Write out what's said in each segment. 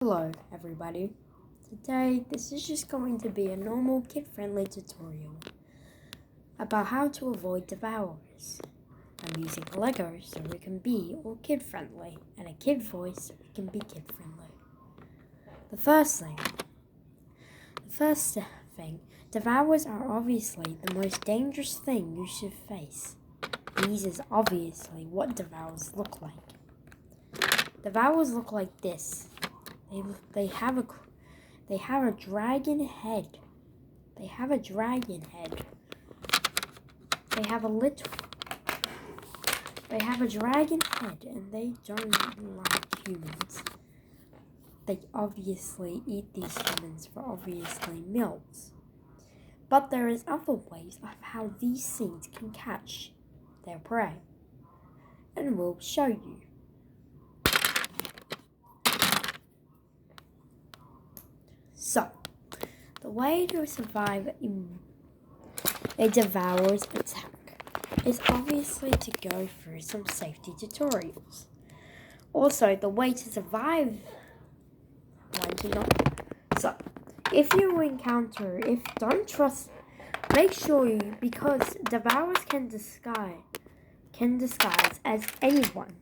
Hello everybody. Today this is just going to be a normal kid-friendly tutorial about how to avoid devourers. I'm using Lego so it can be all kid-friendly and a kid voice so it can be kid-friendly. The first thing, devourers are obviously the most dangerous thing you should face. These is obviously what devourers look like. Devourers look like this. They have a dragon head. They have a dragon head. They have a dragon head, and they don't like humans. They obviously eat these humans for obviously meals. But there is other ways of how these things can catch their prey. And we'll show you. So, the way to survive a devourer's attack is obviously to go through some safety tutorials. Also, the way to survive So, if you encounter, make sure you, because devourers can disguise as anyone.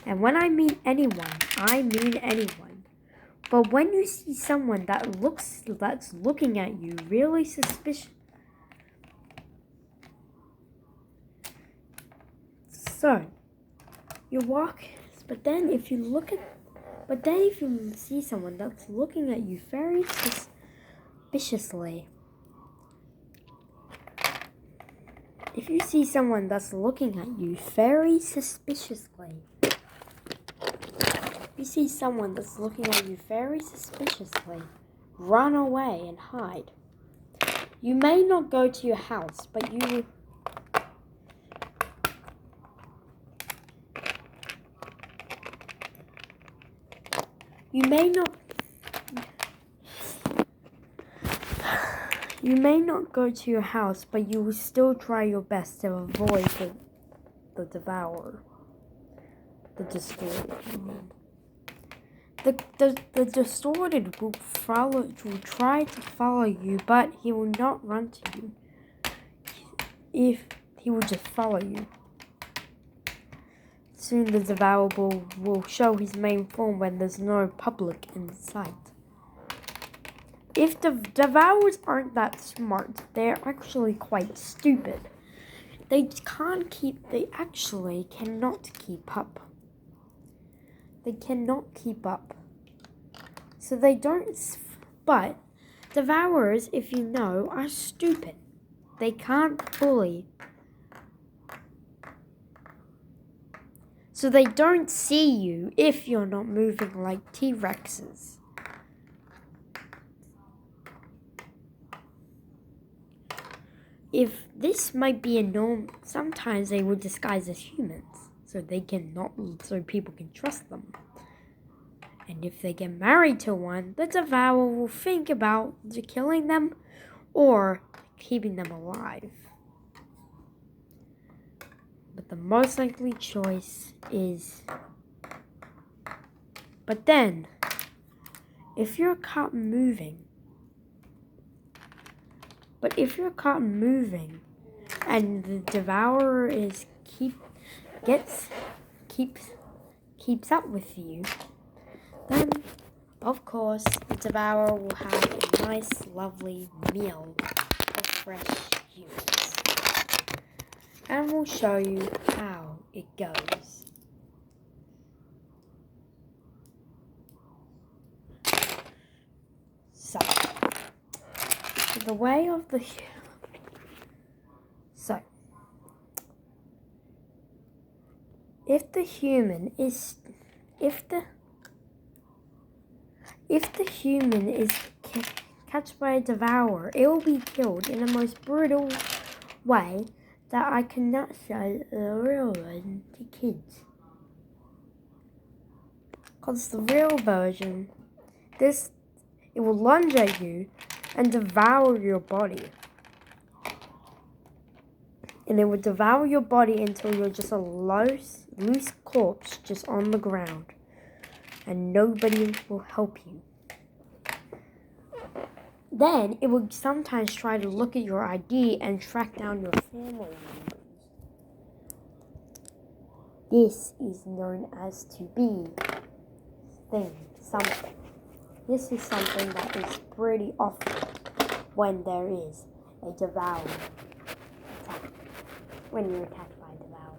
And when I mean anyone, I mean anyone. But when you see someone that's looking at you really suspicious, so you walk. But then if you see someone that's looking at you very suspiciously, run away and hide. You may not go to your house, but you may not go to your house, but you will still try your best to avoid the devourer. The distorted, The distorted will try to follow you, but he will not run to you. If he will just follow you. Soon the devourer will show his main form when there's no public in sight. If the devourers aren't that smart, they're actually quite stupid. They actually cannot keep up. They cannot keep up. So they don't, but devourers, if you know, are stupid. They can't bully. So they don't see you if you're not moving like T-Rexes. If this might be a norm, sometimes they will disguise as humans, so people can trust them. And if they get married to one, the devourer will think about killing them or keeping them alive. But the most likely choice is... But then, if you're caught moving, and the devourer keeps up with you, then of course the devourer will have a nice lovely meal of fresh humans. And we'll show you how it goes. So if the human is catched by a devourer, it will be killed in the most brutal way that I cannot show the real version to kids. Because the real version, it will lunge at you and devour your body. And it will devour your body until you're just a loose corpse just on the ground. and nobody will help you. Then it will sometimes try to look at your ID and track down your family members. This is known as to be something. This is something that is pretty often when there is a devourer attack. When you're attacked by a devourer.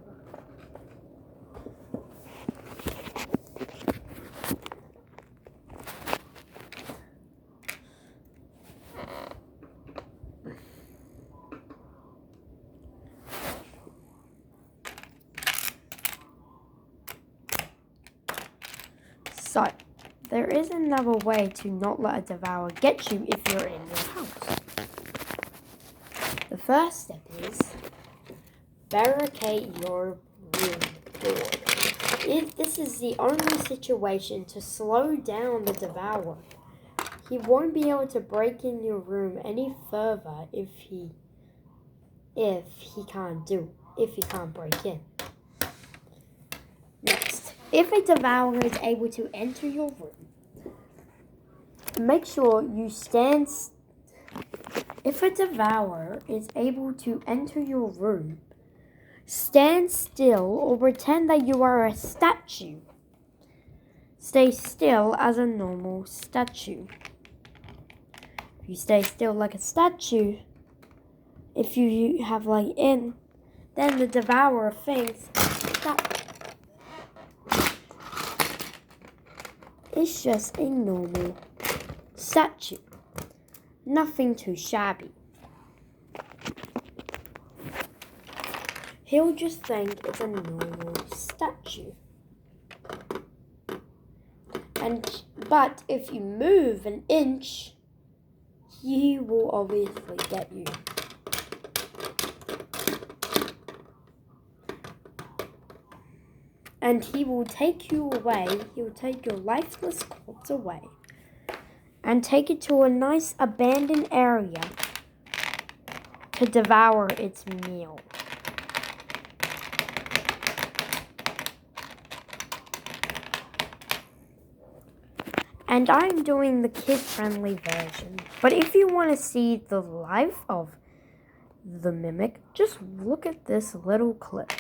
So, there is another way to not let a devourer get you if you're in your house. The first step is barricade your room door. This is the only situation to slow down the devourer. He won't be able to break in your room any further if he can't break in. Next, if a devourer is able to enter your room, make sure you stand. If a devourer is able to enter your room, stand still or pretend that you are a statue. Stay still as a normal statue. If you stay still like a statue, if you have then the devourer thinks that it's just a normal statue. Nothing too shabby. He'll just think it's a normal statue. But if you move an inch, he will obviously get you. And he will take you away. He will take your lifeless corpse away and take it to a nice abandoned area to devour its meal. And I'm doing the kid-friendly version. But if you want to see the life of the mimic, just look at this little clip.